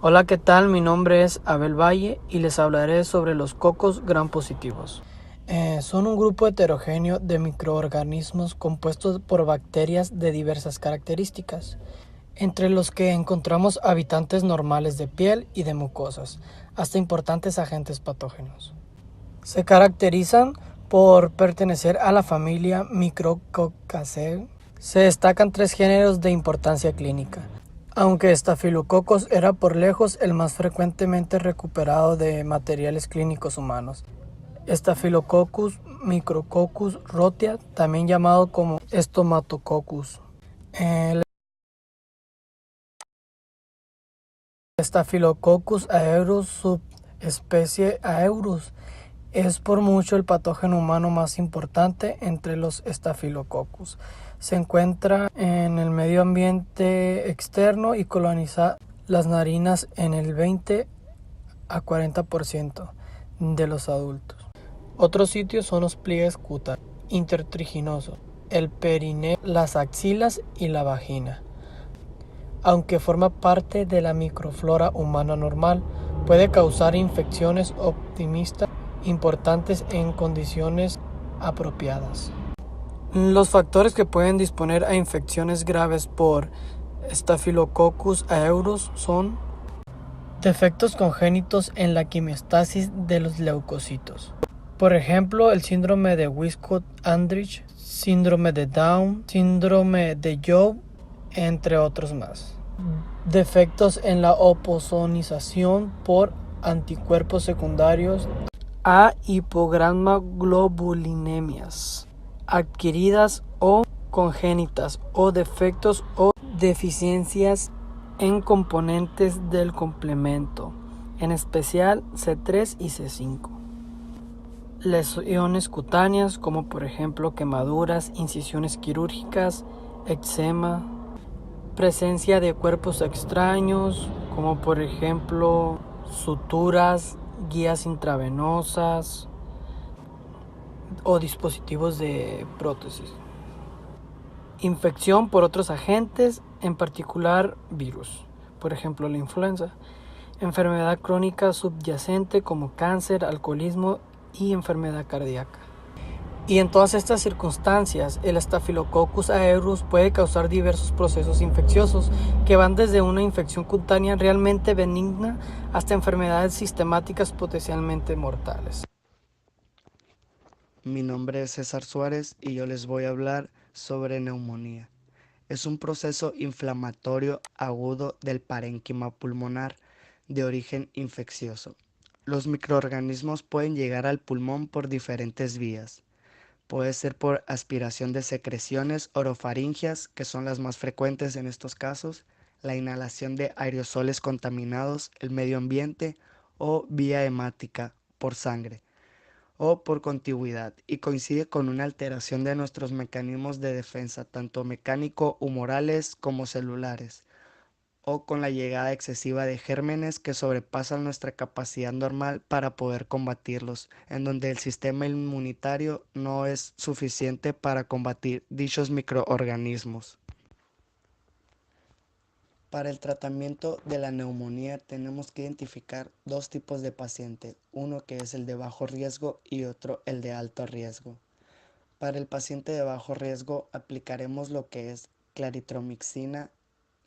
Hola, ¿qué tal? Mi nombre es Abel Valle y les hablaré sobre los cocos gram positivos. Son un grupo heterogéneo de microorganismos compuestos por bacterias de diversas características, entre los que encontramos habitantes normales de piel y de mucosas, hasta importantes agentes patógenos. Se caracterizan por pertenecer a la familia Micrococcaceae. Se destacan tres géneros de importancia clínica, aunque Staphylococcus era por lejos el más frecuentemente recuperado de materiales clínicos humanos. Staphylococcus micrococcus rotea, también llamado como Stomatococcus. El Staphylococcus aureus subespecie aureus es por mucho el patógeno humano más importante entre los Staphylococcus. Se encuentra en el medio ambiente externo y coloniza las narinas en el 20 a 40% de los adultos. Otros sitios son los pliegues cutáneos, intertriginosos, el perineo, las axilas y la vagina. Aunque forma parte de la microflora humana normal, puede causar infecciones optimistas importantes en condiciones apropiadas. Los factores que pueden disponer a infecciones graves por Staphylococcus aureus son defectos congénitos en la quimiostasis de los leucocitos. Por ejemplo, el síndrome de Wiskott-Andrich, síndrome de Down, síndrome de Job, entre otros más. Defectos en la oposonización por anticuerpos secundarios a hipogranulobulemias adquiridas o congénitas, o defectos o deficiencias en componentes del complemento, en especial C3 y C5. Lesiones cutáneas como por ejemplo quemaduras, incisiones quirúrgicas, eczema, presencia de cuerpos extraños como por ejemplo suturas, guías intravenosas o dispositivos de prótesis. Infección por otros agentes, en particular virus, por ejemplo la influenza. Enfermedad crónica subyacente como cáncer, alcoholismo y enfermedad cardíaca. Y en todas estas circunstancias, el Staphylococcus aureus puede causar diversos procesos infecciosos que van desde una infección cutánea realmente benigna hasta enfermedades sistemáticas potencialmente mortales. Mi nombre es César Suárez y yo les voy a hablar sobre neumonía. Es un proceso inflamatorio agudo del parénquima pulmonar de origen infeccioso. Los microorganismos pueden llegar al pulmón por diferentes vías. Puede ser por aspiración de secreciones orofaringeas, que son las más frecuentes en estos casos, la inhalación de aerosoles contaminados, el medio ambiente o vía hemática por sangre o por contigüidad, y coincide con una alteración de nuestros mecanismos de defensa, tanto mecánico-humorales como celulares, o con la llegada excesiva de gérmenes que sobrepasan nuestra capacidad normal para poder combatirlos, en donde el sistema inmunitario no es suficiente para combatir dichos microorganismos. Para el tratamiento de la neumonía tenemos que identificar dos tipos de paciente, uno que es el de bajo riesgo y otro el de alto riesgo. Para el paciente de bajo riesgo aplicaremos lo que es claritromicina,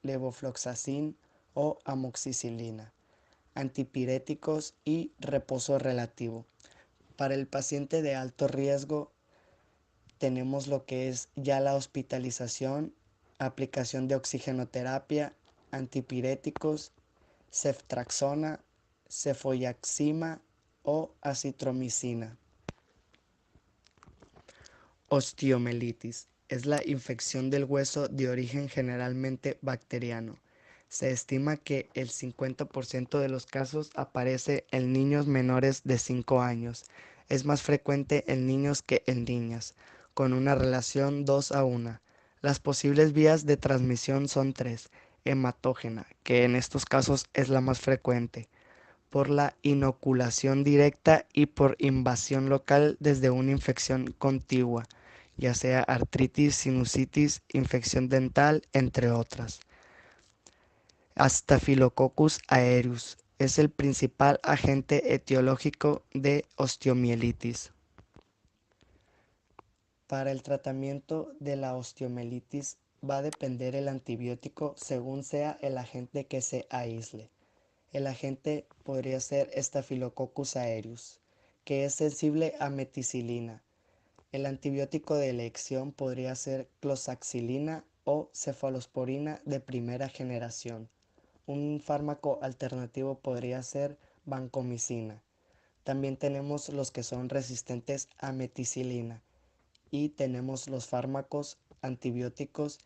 levofloxacin o amoxicilina, antipiréticos y reposo relativo. Para el paciente de alto riesgo tenemos lo que es ya la hospitalización, aplicación de oxigenoterapia, antipiréticos, ceftraxona, cefoyaxima o acitromicina. Osteomelitis es la infección del hueso de origen generalmente bacteriano. Se estima que el 50% de los casos aparece en niños menores de 5 años. Es más frecuente en niños que en niñas, con una relación 2:1. Las posibles vías de transmisión son tres: hematógena, que en estos casos es la más frecuente, por la inoculación directa y por invasión local desde una infección contigua, ya sea artritis, sinusitis, infección dental, entre otras. Staphylococcus aureus es el principal agente etiológico de osteomielitis. Para el tratamiento de la osteomielitis va a depender el antibiótico según sea el agente que se aísle. El agente podría ser Staphylococcus aureus, que es sensible a meticilina. El antibiótico de elección podría ser clozaxilina o cefalosporina de primera generación. Un fármaco alternativo podría ser vancomicina. También tenemos los que son resistentes a meticilina y tenemos los fármacos antibióticos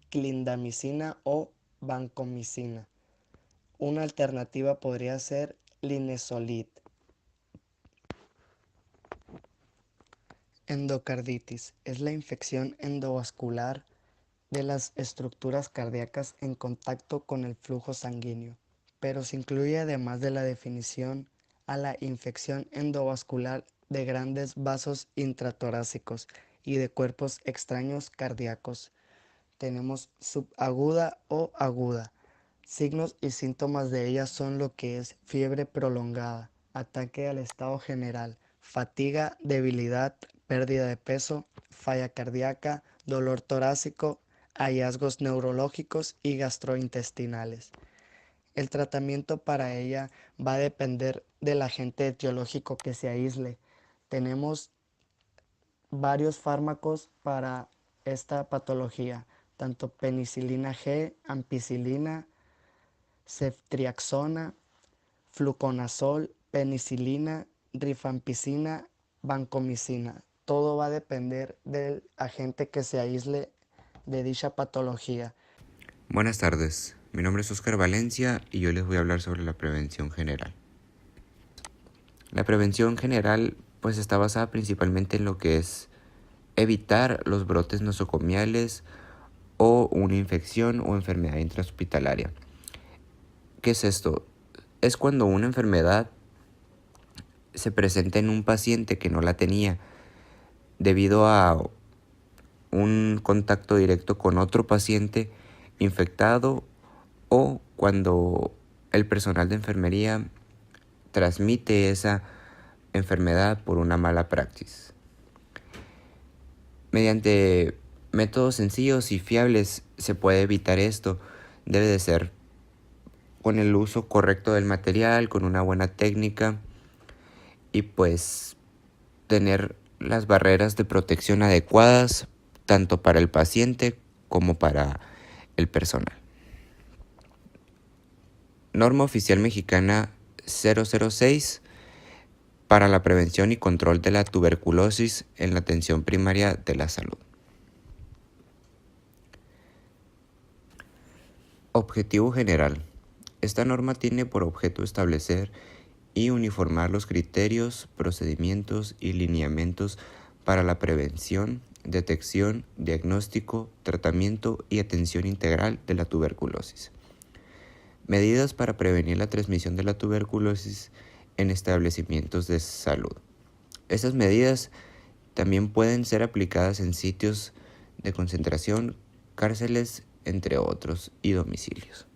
clindamicina o vancomicina. Una alternativa podría ser linezolid. Endocarditis es la infección endovascular de las estructuras cardíacas en contacto con el flujo sanguíneo, pero se incluye además de la definición a la infección endovascular de grandes vasos intratorácicos y de cuerpos extraños cardíacos. Tenemos subaguda o aguda. Signos y síntomas de ella son lo que es fiebre prolongada, ataque al estado general, fatiga, debilidad, pérdida de peso, falla cardíaca, dolor torácico, hallazgos neurológicos y gastrointestinales. El tratamiento para ella va a depender del agente etiológico que se aísle. Tenemos varios fármacos para esta patología, tanto penicilina G, ampicilina, ceftriaxona, fluconazol, penicilina, rifampicina, vancomicina. Todo va a depender del agente que se aísle de dicha patología. Buenas tardes, mi nombre es Oscar Valencia y yo les voy a hablar sobre la prevención general. La prevención general pues está basada principalmente en lo que es evitar los brotes nosocomiales o una infección o enfermedad intrahospitalaria. ¿Qué es esto? Es cuando una enfermedad se presenta en un paciente que no la tenía debido a un contacto directo con otro paciente infectado o cuando el personal de enfermería transmite esa enfermedad por una mala praxis. Mediante métodos sencillos y fiables se puede evitar esto. Debe de ser con el uso correcto del material, con una buena técnica y pues tener las barreras de protección adecuadas tanto para el paciente como para el personal. Norma Oficial Mexicana 006 para la prevención y control de la tuberculosis en la atención primaria de la salud. Objetivo general. Esta norma tiene por objeto establecer y uniformar los criterios, procedimientos y lineamientos para la prevención, detección, diagnóstico, tratamiento y atención integral de la tuberculosis. Medidas para prevenir la transmisión de la tuberculosis en establecimientos de salud. Estas medidas también pueden ser aplicadas en sitios de concentración, cárceles, entre otros, y domicilios.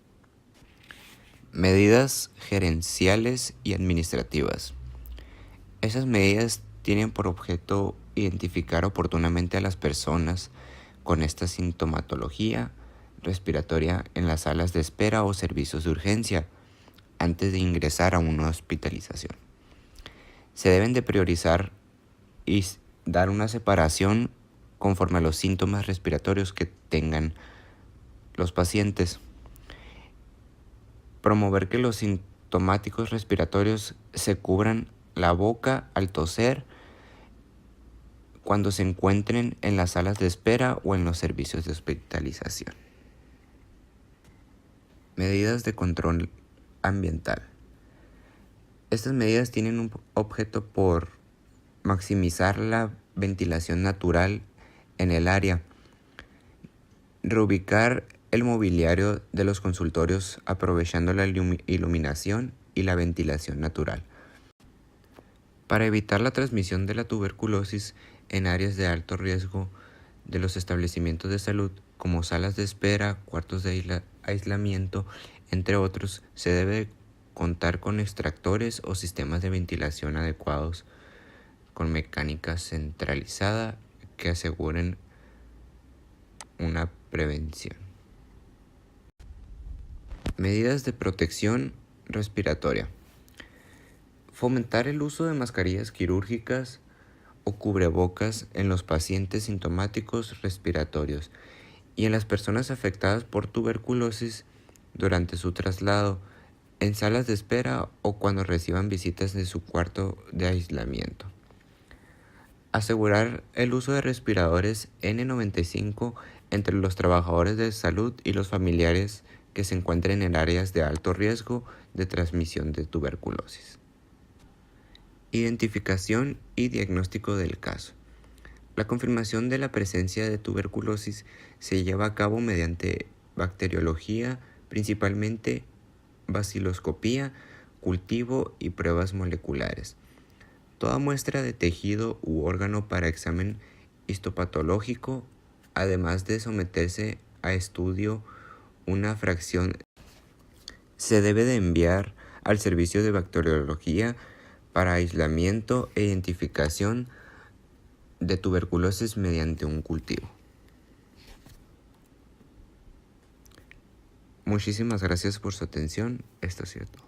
Medidas gerenciales y administrativas. Esas medidas tienen por objeto identificar oportunamente a las personas con esta sintomatología respiratoria en las salas de espera o servicios de urgencia antes de ingresar a una hospitalización. Se deben de priorizar y dar una separación conforme a los síntomas respiratorios que tengan los pacientes. Promover que los sintomáticos respiratorios se cubran la boca al toser cuando se encuentren en las salas de espera o en los servicios de hospitalización. Medidas de control ambiental. Estas medidas tienen un objeto por maximizar la ventilación natural en el área, reubicar el mobiliario de los consultorios aprovechando la iluminación y la ventilación natural. Para evitar la transmisión de la tuberculosis en áreas de alto riesgo de los establecimientos de salud, como salas de espera, cuartos de aislamiento, Entre otros, se debe contar con extractores o sistemas de ventilación adecuados con mecánica centralizada que aseguren una prevención. Medidas de protección respiratoria. Fomentar el uso de mascarillas quirúrgicas o cubrebocas en los pacientes sintomáticos respiratorios y en las personas afectadas por tuberculosis durante su traslado, en salas de espera o cuando reciban visitas de su cuarto de aislamiento. Asegurar el uso de respiradores N95 entre los trabajadores de salud y los familiares que se encuentren en áreas de alto riesgo de transmisión de tuberculosis. Identificación y diagnóstico del caso. La confirmación de la presencia de tuberculosis se lleva a cabo mediante bacteriología, principalmente baciloscopía, cultivo y pruebas moleculares. Toda muestra de tejido u órgano para examen histopatológico, además de someterse a estudio una fracción, se debe de enviar al servicio de bacteriología para aislamiento e identificación de tuberculosis mediante un cultivo. Muchísimas gracias por su atención. Esto es cierto.